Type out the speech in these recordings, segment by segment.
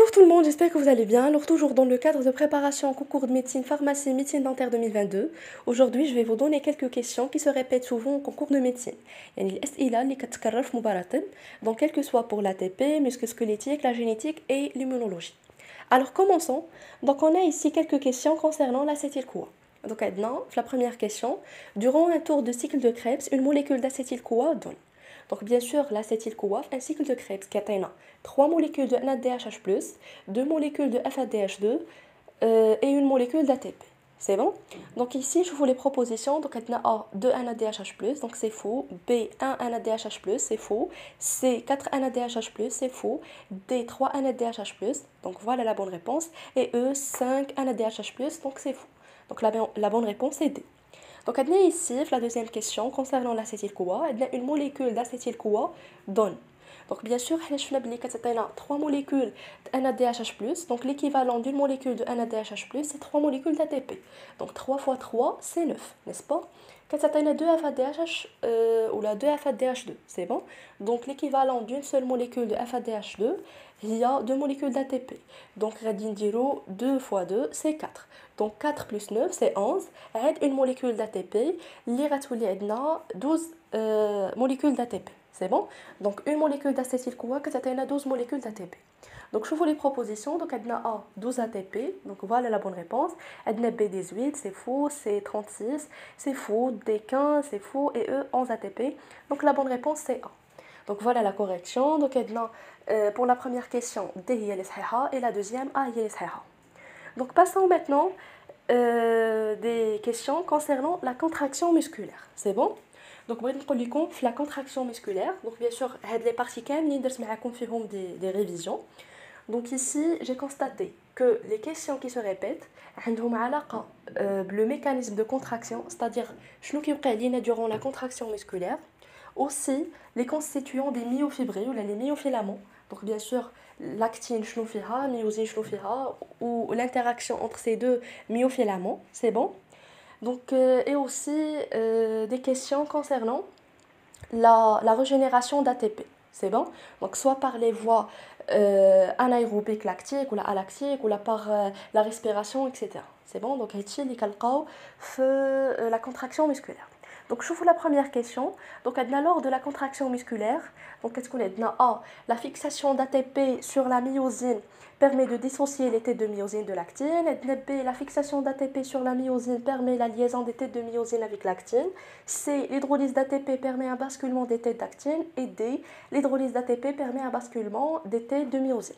Bonjour tout le monde, j'espère que vous allez bien. Alors toujours dans le cadre de préparation au concours de médecine, pharmacie, médecine dentaire 2022. Aujourd'hui, je vais vous donner quelques questions qui se répètent souvent au concours de médecine. يعني الأسئلة اللي كتكرر في مباشرة. Donc quel que soit pour l'ATP, musculosquelettique, la génétique et l'immunologie. Alors commençons. Donc on a ici quelques questions concernant l'acétyl-CoA. Donc maintenant, la première question. Durant un tour de cycle de Krebs, une molécule d'acétyl-CoA donne. Donc bien sûr, l'acétyl-CoA, un cycle de Krebs qui atteint 3 molécules de NADH+, 2 molécules de FADH2 et une molécule d'ATP. C'est bon? Donc ici, je vous les propositions. Donc on a A, 2 NADH+, donc c'est faux. B, 1 NADH+, c'est faux. C, 4 NADH+, c'est faux. D, 3 NADH+, donc voilà la bonne réponse. Et E, 5 NADH+, donc c'est faux. Donc la bonne réponse est D. Donc, on a ici, la deuxième question, concernant l'acétyl-CoA, on a une molécule d'acétyl-CoA donne. Donc, bien sûr, on a 3 molécules de NADH+, donc l'équivalent d'une molécule de NADH+, c'est 3 molécules d'ATP. Donc, 3 fois 3, c'est 9, n'est-ce pas? Quand on a 2 FADH ou la 2 FADH2, c'est bon? Donc, l'équivalent d'une seule molécule de FADH2, il y a 2 molécules d'ATP. Donc, radindiro 2 fois 2, c'est 4. Donc 4 plus 9, c'est 11. Et une molécule d'ATP, l'IRATOULI a 12 molécules d'ATP. C'est bon? Donc une molécule d'acétyl-CoA qui a 12 molécules d'ATP. Donc je vous les propositions. Donc on a A, 12 ATP. Donc voilà la bonne réponse. On a B, 18, c'est faux. C, 36, c'est faux. D, 15, c'est faux. Et E, 11 ATP. Donc la bonne réponse, c'est A. Donc voilà la correction. Donc pour la première question, D هي اللي صحيحة et la deuxième A هي اللي صحيحة. Donc passons maintenant des questions concernant la contraction musculaire. C'est bon? Donc بغيت نقول لكم في la contraction musculaire. Donc bien sûr هاد les parties كاملين درت معاكم فيهم des révisions. Donc ici j'ai constaté que les questions qui se répètent عندهم علاقة le mécanisme de contraction, c'est-à-dire شنو كيوقع لينا durant la contraction musculaire. Aussi les constituants des myofibrilles ou les myofilaments. Donc bien sûr l'actine شنو فيها, myosine شنو فيها, ou l'interaction entre ces deux myofilaments, c'est bon. Donc et aussi des questions concernant la régénération d'ATP, c'est bon. Donc soit par les voies anaérobiques lactiques ou la alactique ou par la respiration, etc. C'est bon. Donc هادشي اللي كنلقاو في la contraction musculaire. Donc je vous la première question. Donc lors de la contraction musculaire, donc qu'est-ce qu'on a? A, la fixation d'ATP sur la myosine permet de dissocier les têtes de myosine de l'actine. B, la fixation d'ATP sur la myosine permet la liaison des têtes de myosine avec l'actine. C, l'hydrolyse d'ATP permet un basculement des têtes d'actine. Et D, l'hydrolyse d'ATP permet un basculement des têtes de myosine.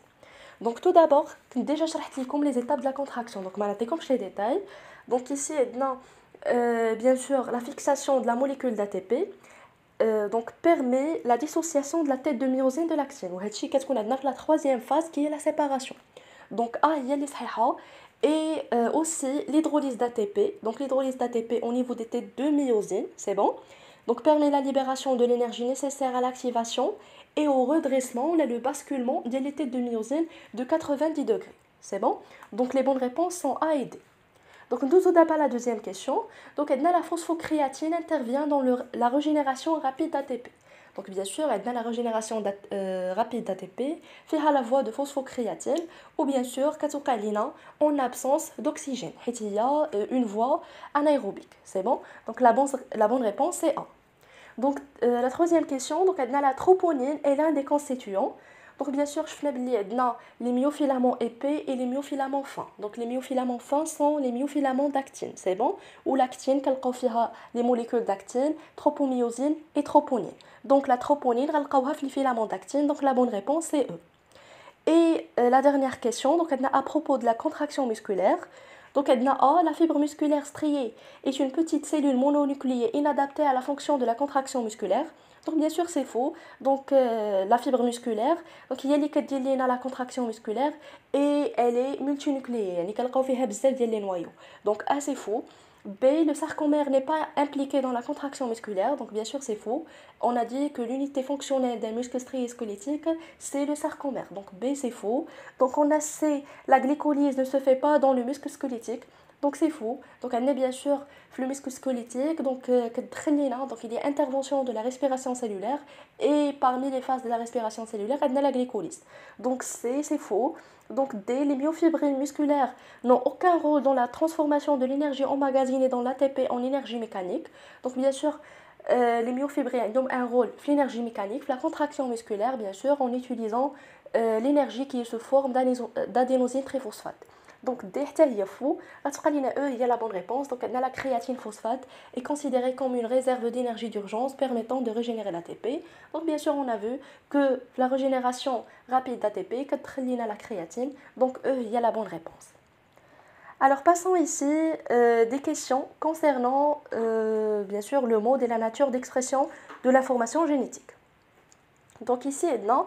Donc tout d'abord, déjà je vais vous les étapes de la contraction. Donc je vais vous les détails. Donc ici, bien sûr, la fixation de la molécule d'ATP donc permet la dissociation de la tête de myosine de l'actine. Qu'est-ce qu'on a dans la troisième phase qui est la séparation. Donc A, il y a les صحيحة et aussi l'hydrolyse d'ATP. Donc l'hydrolyse d'ATP au niveau des têtes de myosine, c'est bon. Donc permet la libération de l'énergie nécessaire à l'activation et au redressement, le basculement des têtes de myosine de 90 degrés. C'est bon. Donc les bonnes réponses sont A et D. Donc, nous avons d'abord la deuxième question. Donc, la phosphocréatine intervient dans la régénération rapide d'ATP. Donc, bien sûr, la régénération rapide d'ATP fait la voie de phosphocréatine ou bien sûr, en absence d'oxygène. Il y a une voie anaérobique. C'est bon? Donc, la bonne réponse c'est A. Donc, la troisième question, donc, la troponine est l'un des constituants. Donc bien sûr, je vais les myofilaments épais et les myofilaments fins. Donc les myofilaments fins sont les myofilaments d'actine, c'est bon? Ou l'actine, les molécules d'actine, tropomyosine et troponine. Donc la troponine, les filaments d'actine, donc la bonne réponse c'est E. Et la dernière question, donc à propos de la contraction musculaire. Donc, A, la fibre musculaire striée est une petite cellule mononucléée inadaptée à la fonction de la contraction musculaire. Donc, bien sûr, c'est faux. Donc, la fibre musculaire, donc, il y a la contraction musculaire et elle est multinucléée. Donc, A, c'est faux. B, le sarcomère n'est pas impliqué dans la contraction musculaire, donc bien sûr c'est faux. On a dit que l'unité fonctionnelle d'un muscle strié squelettique, c'est le sarcomère, donc B c'est faux. Donc on a C, la glycolyse ne se fait pas dans le muscle squelettique, Donc c'est faux. Donc on a bien sûr le musculosquelettique, donc donc il y a intervention de la respiration cellulaire et parmi les phases de la respiration cellulaire, on a la glycolyse. Donc c'est faux. Donc les myofibrilles musculaires n'ont aucun rôle dans la transformation de l'énergie emmagasinée dans l'ATP en énergie mécanique. Donc bien sûr, les myofibrilles ont un rôle dans l'énergie mécanique, la contraction musculaire bien sûr en utilisant l'énergie qui se forme d'adénosine triphosphate. Donc, dès que il y a fou, il y a la bonne réponse. Donc, la créatine phosphate est considérée comme une réserve d'énergie d'urgence permettant de régénérer l'ATP. Donc, bien sûr, on a vu que la régénération rapide d'ATP, la créatine. Donc, il y a la bonne réponse. Alors, passons ici des questions concernant, bien sûr, le mode et la nature d'expression de l'information génétique. Donc ici maintenant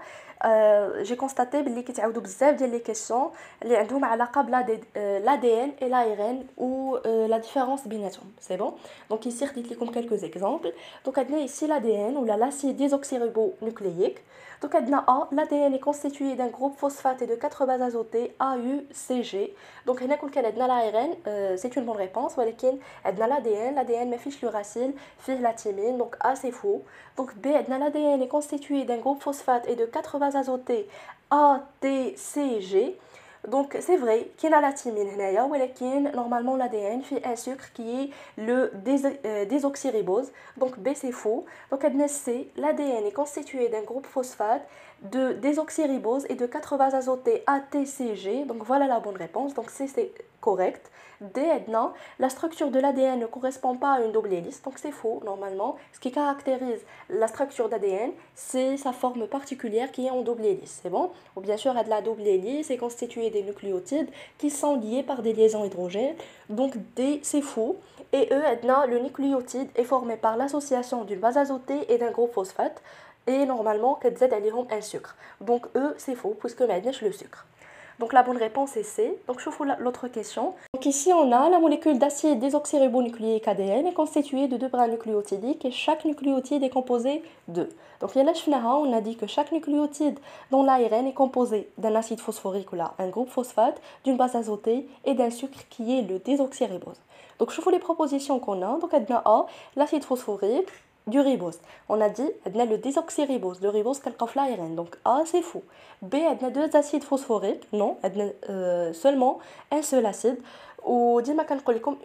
j'ai constaté بلي كيتعاودوا بزاف ديال لي كيسيون اللي عندهم علاقه l'ADN et l'ARN ou la différence بيناتهم c'est bon. Donc ici خديت لكم quelques exemples. Donc عندنا ici l'ADN ou l'acide désoxyribonucléique. Donc عندنا A, l'ADN est constitué d'un groupe phosphate et de 4 bases azotées A, U, C, G. Donc هنا كون كان عندنا l'ARN c'est une bonne réponse ولكن عندنا l'ADN ما فيش l'uracile فيه la thymine donc A c'est faux. Donc B, l'ADN est constitué d'un groupe phosphate et de 4 bases azotées A, T, C, G. Donc c'est vrai qu'il y a la thymine, mais normalement l'ADN fait un sucre qui est le désoxyribose. Donc B c'est faux. Donc C, l'ADN est constitué d'un groupe phosphate de désoxyribose et de 4 bases azotées A, T, C, G. Donc voilà la bonne réponse. Donc C c'est correct. D, la structure de l'ADN ne correspond pas à une double hélice, donc c'est faux normalement. Ce qui caractérise la structure d'ADN, c'est sa forme particulière qui est en double hélice, c'est bon. Ou bien sûr, la double hélice est constituée des nucléotides qui sont liés par des liaisons hydrogènes, donc D, c'est faux. Et E, le nucléotide est formé par l'association d'une base azotée et d'un groupe phosphate, et normalement, un sucre. Donc E, c'est faux, puisque maintenant, le sucre. Donc la bonne réponse est C. Donc je vous l'autre question. Donc ici on a la molécule d'acide désoxyribonucléique ADN est constituée de 2 brins nucléotidiques et chaque nucléotide est composé de. Donc on a dit que chaque nucléotide dans l'ARN est composé d'un acide phosphorique ou là, un groupe phosphate, d'une base azotée et d'un sucre qui est le désoxyribose. Donc je vous les propositions qu'on a. Donc A, l'acide phosphorique, du ribose. On a dit le désoxyribose, le ribose qu'elle l'ARN. Donc A c'est faux. B, a 2 acides phosphoriques. Non, seulement un seul acide. Ou dis-moi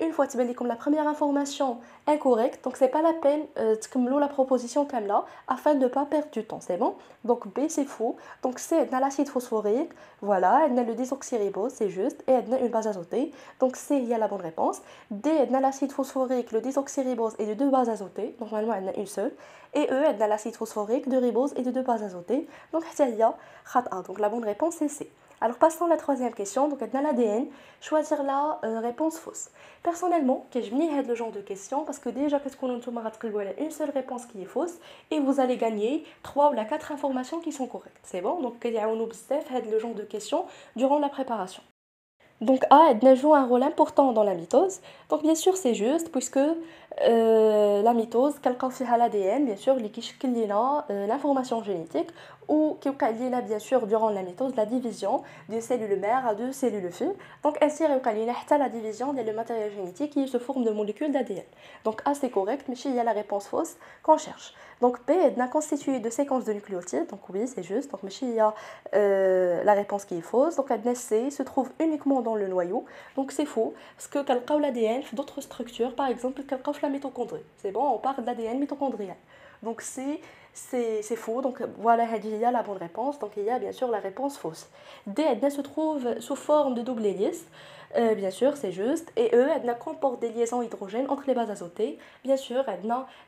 une fois la première information incorrecte, donc c'est pas la peine de la proposition comme là afin de ne pas perdre du temps, c'est bon. Donc B c'est faux. Donc C, a l'acide phosphorique, voilà, a le désoxyribose, c'est juste, et a une base azotée. Donc C, il y a la bonne réponse. D, a l'acide phosphorique, le désoxyribose et de 2 bases azotées, normalement il y en a une seule. Et E, a l'acide phosphorique, de ribose et de 2 bases azotées. Donc il y a donc la bonne réponse c'est C. Alors passons à la troisième question, donc dans l'ADN, choisir la réponse fausse. Personnellement, j'aime le genre de questions parce que déjà, qu'est-ce qu'on a une seule réponse qui est fausse et vous allez gagner 3 ou 4 informations qui sont correctes. C'est bon? Donc, le genre de questions durant la préparation. Donc A joue un rôle important dans la mitose. Donc bien sûr c'est juste puisque la mitose, quelqu'un fait l'ADN, bien sûr, l'information génétique ou qui bien sûr durant la mitose la division d'une cellule mère à 2 cellules filles. Donc ainsi la division du matériel génétique qui se forme de molécules d'ADN. Donc A c'est correct, mais il y a la réponse fausse qu'on cherche. Donc B est constitué de séquences de nucléotides, donc oui c'est juste, donc il y a la réponse qui est fausse. Donc C se trouve uniquement dans le noyau, donc c'est faux, parce que l'ADN fait d'autres structures, par exemple la mitochondrie. C'est bon, on parle de l'ADN mitochondrial. Donc c'est faux, donc voilà, il y a la bonne réponse, donc il y a bien sûr la réponse fausse. D se trouve sous forme de double hélice, bien sûr c'est juste, et E comporte des liaisons hydrogènes entre les bases azotées, bien sûr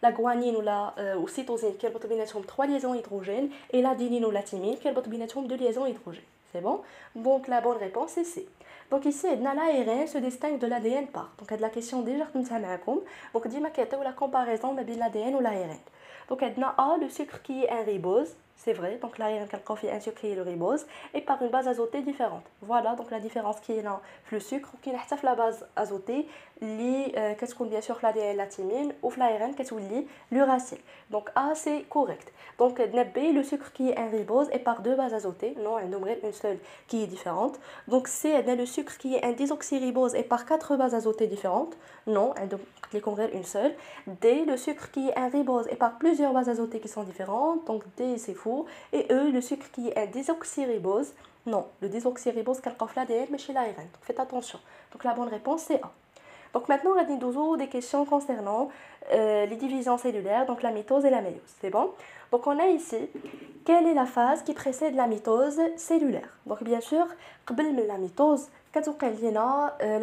la guanine ou la cytosine qui ont 3 liaisons hydrogènes, et l'adenine ou la thymine qui ont 2 liaisons hydrogènes. C'est bon? Donc la bonne réponse est C. Donc ici, l'ARN se distingue de l'ADN par. Donc la question déjà que nous avons. Donc dis-moi la comparaison entre l'ADN ou l'ARN. Donc A, le sucre qui est un ribose, c'est vrai. Donc l'aérien كنلقاو فيه un sucre qui est le ribose et par une base azotée différente. Voilà donc la différence qui est là في le sucre وكاين حتى في la base azotée اللي كتكون bien sûr la thymine ou في l'aérien كتولي l'uracil. Donc A c'est correct. Donc B le sucre qui est un ribose et par deux bases azotées. Non, عندهم غير une seule qui est différente. Donc C le sucre qui est un désoxyribose et par quatre bases azotées différentes. Non, عندهم غير une seule. D le sucre qui est un ribose et par plusieurs bases azotées qui sont différentes. Donc D c'est faux. Et E le sucre qui est un désoxyribose. Non, le désoxyribose كنلقاو في l'ADN mais chez l'ARN. Donc faites attention. Donc la bonne réponse c'est A. Donc maintenant, on va des questions concernant les divisions cellulaires, donc la mitose et la méiose. C'est bon? Donc on a ici, quelle est la phase qui précède la mitose cellulaire? Donc bien sûr, قبل من la mitose,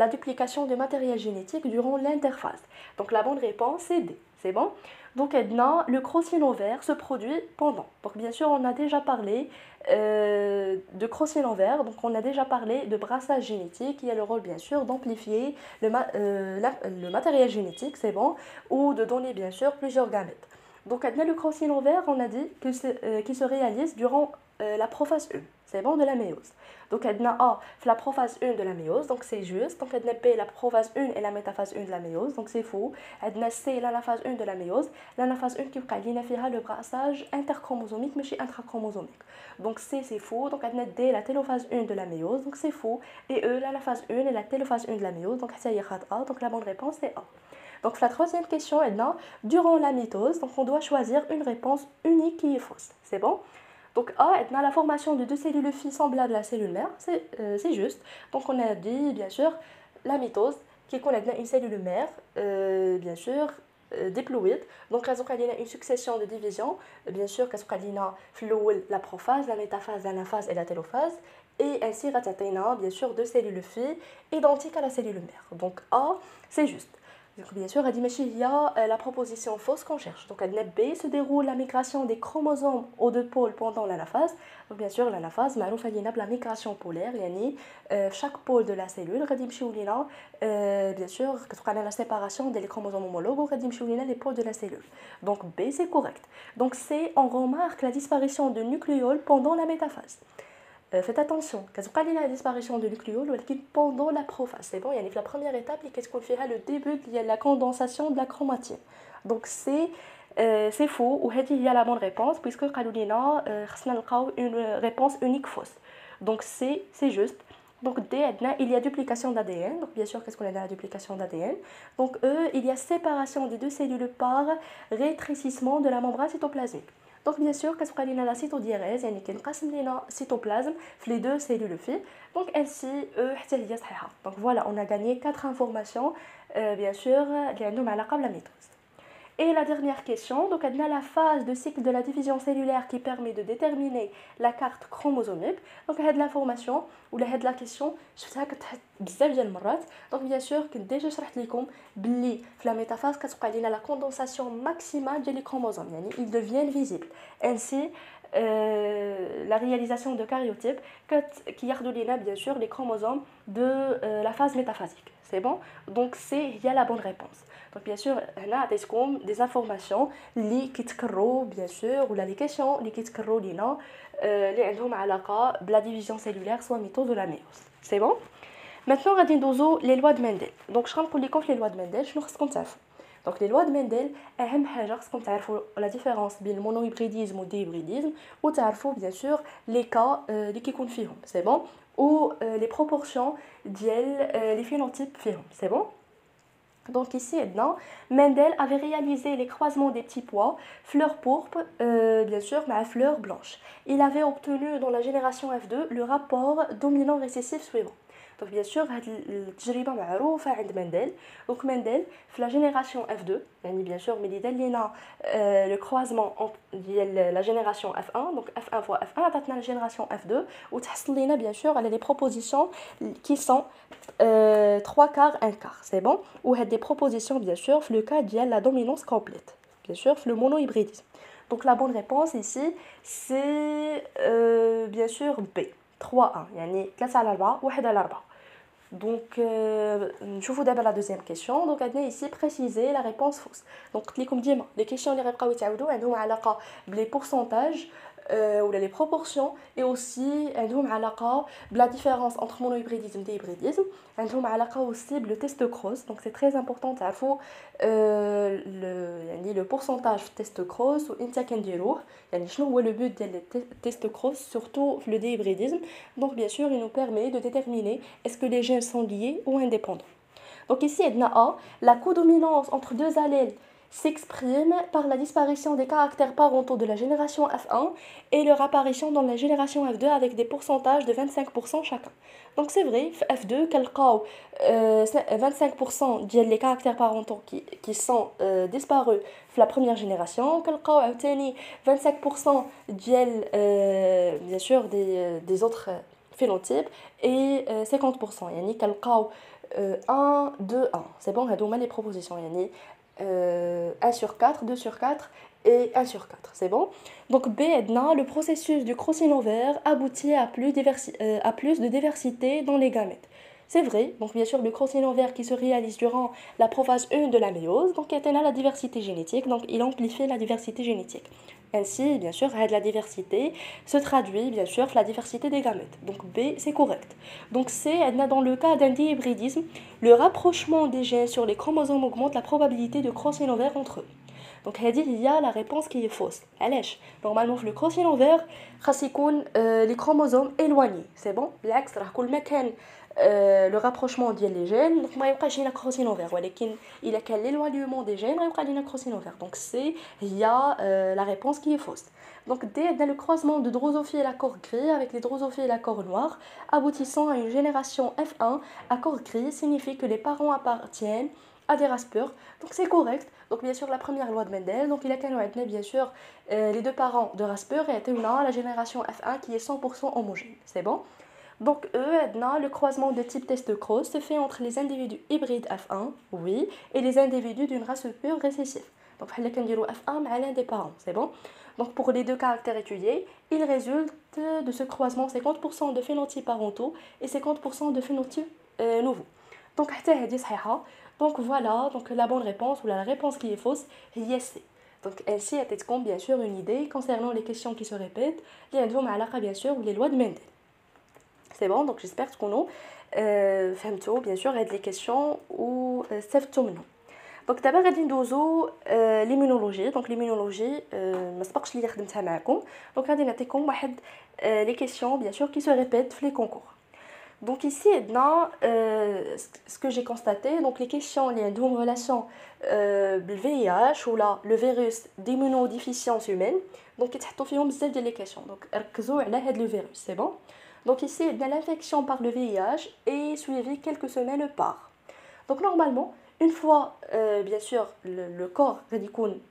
la duplication du matériel génétique durant l'interphase. Donc la bonne réponse c'est D. C'est bon? Donc le crocinover se produit pendant. Donc bien sûr, on a déjà parlé de crocinover, donc on a déjà parlé de brassage génétique qui a le rôle bien sûr d'amplifier le matériel génétique, c'est bon, ou de donner bien sûr plusieurs gamètes. Donc le crocinover, on a dit qu'il se réalise durant la prophase 1, c'est bon, de la méiose. Donc A, la prophase 1 de la méiose, donc c'est juste. Donc B, la prophase 1 et la métaphase 1 de la méiose, donc c'est faux. C, l'anaphase 1 de la méiose. L'anaphase 1 qui a le brassage interchromosomique, mais intrachromosomique. Donc C, c'est faux. Donc D, la télophase 1 de la méiose, donc c'est faux. Et E, l'anaphase 1 et la télophase 1 de la méiose, donc c'est A. Donc la bonne réponse c'est A. Donc la troisième question est là, durant la mitose, donc on doit choisir une réponse unique qui est fausse. C'est bon? Donc A est dans la formation de deux cellules filles semblables à la cellule mère, c'est juste. Donc on a dit bien sûr la mitose qui connaît une cellule mère, bien sûr diploïde. Donc il y a une succession de divisions, bien sûr la prophase, la métaphase, l'anaphase et la télophase. Et ainsi bien sûr deux cellules filles identiques à la cellule mère. Donc A c'est juste. Donc bien sûr, il y a la proposition fausse qu'on cherche. Donc B se déroule la migration des chromosomes aux deux pôles pendant l'anaphase. Donc bien sûr, l'anaphase, la migration polaire, chaque pôle de la cellule, bien sûr, la séparation des chromosomes homologues, les pôles de la cellule. Donc B c'est correct. Donc C, on remarque la disparition de nucléoles pendant la métaphase. Faites attention, quand il y a la disparition de nucléoles pendant la prophase, c'est bon, il y a la première étape qui est le début de la condensation de la chromatine. Donc c'est faux, ou il y a la bonne réponse, puisque il y a une réponse unique fausse. Donc c'est juste. Donc D, il y a duplication d'ADN. Donc bien sûr, qu'est-ce qu'on a dans la duplication d'ADN? Donc E, il y a séparation des deux cellules par rétrécissement de la membrane cytoplasmique. Donc bien sûr, qu'est-ce qu'on a la cytodiérèse, يعني كنقسم لنا cytoplasme في les deux cellules filles. Donc ainsi حتى هي صحيحة. Donc voilà, on a gagné 4 informations bien sûr اللي عندهم علاقة بلا mitose. Et la dernière question, donc on a la phase de cycle de la division cellulaire qui permet de déterminer la carte chromosomique. Donc هاد l'information ou la question شفتها كتحط بزاف ديال المرات. Donc bien sûr كنت déjà شرحت لكم بلي في la métaphase كتوقع لينا la condensation maximale des chromosomes, يعني ils deviennent visibles. Ainsi la réalisation de karyotypes qui gardent bien sûr les chromosomes de la phase métaphasique. C'est bon? Donc il y a la bonne réponse. Donc bien sûr, là, des informations qui كيتكرروا bien sûr ou les questions qui كيتكرروا لينا اللي عندهم علاقة بلا division cellulaire soit mitose ou la méiose. C'est bon? Maintenant, غادي ندوزو les lois de Mendel. Donc je نقول لكم في les lois de Mendel شنو خصكم تعرفوا. Donc les lois de Mendel, أهم حاجة خصكم تعرفوا la différence بين le monohybridisme ou déhybridisme ou تعرفوا bien sûr les cas اللي كيكون فيهم. C'est bon? Ou les proportions ديال les phénotypes فيهم. C'est bon? Donc ici, Mendel avait réalisé les croisements des petits pois, fleurs pourpres, bien sûr, mais à fleurs blanches. Il avait obtenu dans la génération F2 le rapport dominant récessif suivant. Donc bien sûr, التجربة معروفة عند Mendel. Donc Mendel, في la génération F2, يعني bien sûr, mais il le croisement de la génération F1, donc F1 fois F1, عطاتنا la génération F2, وتحصل لنا bien sûr les propositions qui sont 3 quarts, 1 quart, c'est bon? Ou des propositions bien sûr, le cas de la dominance complète, bien sûr, le monohybridisme. Donc la bonne réponse ici, c'est bien sûr B. 3-1, يعني 3 على 4 1 على 4. Donc نشوفوا d'abord la deuxième question. Donc on a ici préciser la réponse fausse. Donc comme ديما les questions اللي غيبقاو يتعاودوا عندهم علاقه بلي pourcentages ou les proportions, et aussi عندهم علاقة بلا différence entre monohybridisme et dihybridisme. عندهم علاقة aussi le test de Cross, donc c'est très important تعرفوا le pourcentage de test de Cross وانت كنديروه يعني شنو هو le but ديال test de Cross surtout le dihybridisme. Donc bien sûr il nous permet de déterminer est-ce que les gènes sont liés ou indépendants. Donc ici, A, la codominance entre deux allèles s'exprime par la disparition des caractères parentaux de la génération F1 et leur apparition dans la génération F2 avec des pourcentages de 25% chacun. Donc c'est vrai, F2, 25% des caractères parentaux qui sont disparus dans la première génération, 25% bien sûr des autres phénotypes et 50%. يعني 1, 2, 1. C'est bon, هادو les propositions. يعني 1 sur 4, 2 sur 4 et 1 sur 4. C'est bon. Donc B, le processus du crossing over aboutit à plus de diversité dans les gamètes. C'est vrai, donc bien sûr le crossing over qui se réalise durant la prophase 1 de la méiose, donc il y a la diversité génétique, donc il amplifie la diversité génétique. Ainsi, bien sûr, la diversité se traduit bien sûr par la diversité des gamètes. Donc B, c'est correct. Donc C, dans le cas d'un dihybridisme, le rapprochement des gènes sur les chromosomes augmente la probabilité de crossing over entre eux. Donc il y a la réponse qui est fausse. علاش normalement le crossing over خاص يكون les chromosomes éloignés. C'est bon. بالعكس راه كل ما كان le rapprochement ديال les gènes donc ما يبقاش لينا crossing over ولكن الا كان l'éloignement des gènes غيبقى لينا crossing over. Donc c'est il y a la réponse qui est fausse. Donc D, dans le croisement de drosophiles à corps gris avec les drosophiles à corps noir aboutissant à une génération F1 à corps gris signifie que les parents appartiennent à des raspeurs. Donc c'est correct. Donc bien sûr la première loi de Mendel, donc il a qu'à bien sûr les deux parents de raspeurs et la génération F1 qui est 100% homogène. C'est bon. Donc le croisement de type test de Cross se fait entre les individus hybrides F1, oui, et les individus d'une race pure récessive. Donc il y a F1 mais l'un des parents, c'est bon. Donc pour les deux caractères étudiés, il résulte de ce croisement 50% de phénotypes parentaux et 50% de phénotypes nouveaux. Donc donc voilà, donc la bonne réponse ou la réponse qui est fausse, est C. Donc ainsi a bien sûr une idée concernant les questions qui se répètent, bien sûr les lois de Mendel. C'est bon, donc j'espère que nous فهمتوا bien sûr les questions ou استفدتوا منهم. Donc d'abord غادي ندوزو l'immunologie. Donc l'immunologie ما سبقش لي خدمتها معكم. Donc غادي نعطيكم واحد les questions bien sûr qui se répètent في les concours. Donc ici, ce que j'ai constaté, donc les questions liées à une relation le VIH ou là, le virus d'immunodéficience humaine, donc ils ont des questions. Donc, le virus, c'est bon. Donc ici, l'infection par le VIH est suivie quelques semaines par. Donc normalement, une fois bien sûr le corps غادي يكون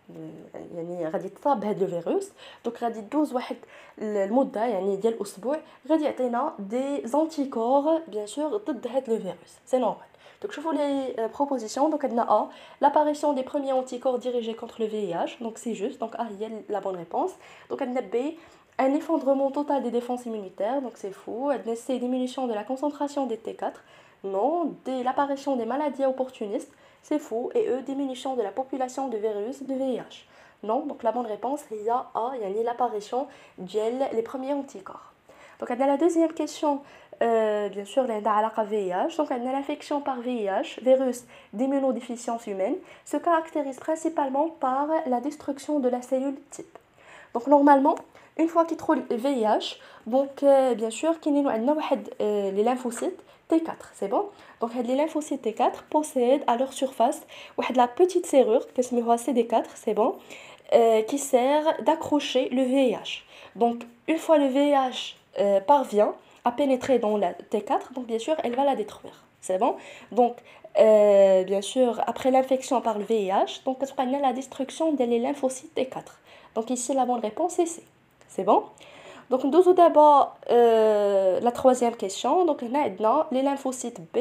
يعني غادي يتصاب بهذا الفيروس دونك غادي يدوز واحد المده يعني ديال اسبوع غادي يعطينا دي زانتيكور bien sûr ضد هذا الفيروس سي نورمال. Donc شوفوا les propositions. Donc عندنا A, l'apparition des premiers anticorps dirigés contre le VIH, donc c'est juste, donc A est la bonne réponse. Donc عندنا B, un effondrement total des défenses immunitaires, donc c'est faux. عندنا C, diminution de la concentration des T4. Non, l'apparition des maladies opportunistes, c'est faux. Et eux, diminution de la population de virus de VIH. Non, donc la bonne réponse, il y a A, il y a l'apparition des premiers anticorps. Donc, on a la deuxième question, bien sûr, la VIH. Donc, on a l'infection par VIH, virus d'immunodéficience humaine, se caractérise principalement par la destruction de la cellule type. Donc, normalement, une fois qu'il trouve le VIH, donc, bien sûr, qu'il y a les lymphocytes T4, c'est bon. Donc les lymphocytes T4 possèdent à leur surface la petite serrure qui s'appelle CD4, c'est bon, qui sert d'accrocher le VIH. Donc une fois le VIH parvient à pénétrer dans la T4, donc bien sûr elle va la détruire, c'est bon. Donc bien sûr après l'infection par le VIH, donc on a la destruction des lymphocytes T4. Donc ici la bonne réponse est C, c'est bon. Donc nous avons d'abord la troisième question. Donc on a les lymphocytes B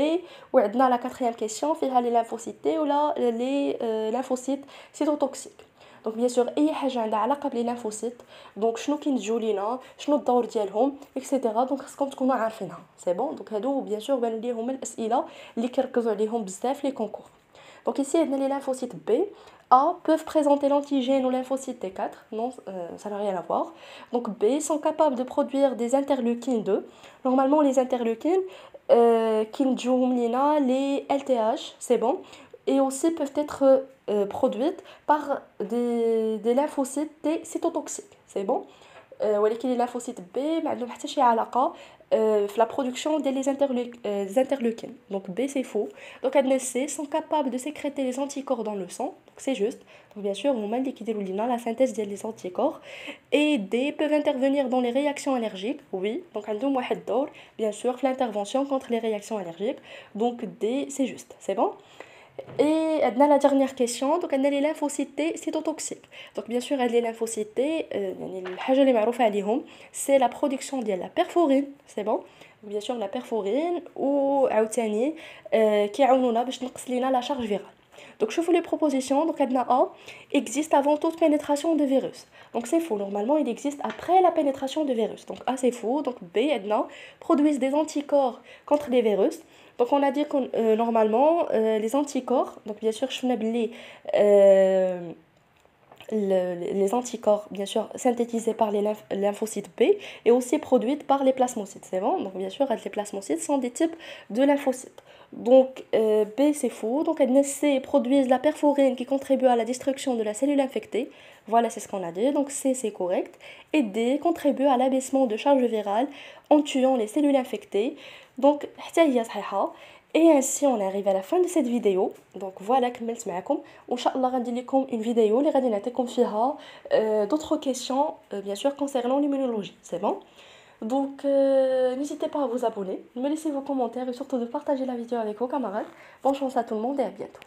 ou on a la quatrième question fait les lymphocytes T ou là les lymphocytes cytotoxiques. Donc bien sûr اي حاجه عندها علاقه بلي lymphocytes donc شنو كينتجوا لينا شنو الدور ديالهم etc. donc خصكم تكونوا عارفينها سي بون. donc هادو bien sûr بانوا ليهم الاسئله اللي كيركزوا عليهم بزاف لي كونكور. Donc ici on a les lymphocytes B. A peuvent présenter l'antigène ou lymphocyte T4, non, ça n'a rien à voir. Donc B sont capables de produire des interleukines 2. Normalement, les interleukines, qui nous les LTH, c'est bon, et aussi peuvent être produites par des lymphocytes T cytotoxiques, c'est bon. ولكن les lymphocytes B ما عندهم حتى شي علاقة في la production des interleukines. Donc B c'est faux. Donc عندنا C sont capables de sécréter les anticorps dans le sang. Donc c'est juste. Donc bien sûr هما اللي كيديروا لينا la synthèse des anticorps. Et D peuvent intervenir dans les réactions allergiques. Oui. Donc عندهم واحد الدور bien sûr في l'intervention contre les réactions allergiques. Donc D c'est juste. C'est bon. Et la dernière question, donc les lymphocytes T cytotoxiques. Donc bien sûr, les lymphocytes T, c'est la production de la perforine, c'est bon. Bien sûr, la perforine ou عاوتاني كيعاونونا باش تنقص لينا la charge virale. Donc je vous les propositions, donc A existe avant toute pénétration de virus. Donc c'est faux, normalement il existe après la pénétration de virus. Donc A c'est faux, donc B produisent des anticorps contre les virus. Donc on a dit que normalement les anticorps, donc bien sûr je les anticorps, bien sûr, synthétisés par les lymphocytes B et aussi produites par les plasmocytes, c'est bon. Donc, bien sûr, les plasmocytes sont des types de lymphocytes. Donc, B, c'est faux. Donc, C produisent la perforine qui contribue à la destruction de la cellule infectée. Voilà, c'est ce qu'on a dit. Donc, C, c'est correct. Et D contribue à l'abaissement de charge virale en tuant les cellules infectées. Donc, et ainsi on est arrivé à la fin de cette vidéo. Donc voilà, كملت معكم وان شاء الله غندير لكم une vidéo اللي غادي نعطيكم فيها d'autres questions bien sûr concernant l'immunologie. C'est bon. Donc n'hésitez pas à vous abonner, me laisser vos commentaires et surtout de partager la vidéo avec vos camarades. Bonne chance à tout le monde et à bientôt.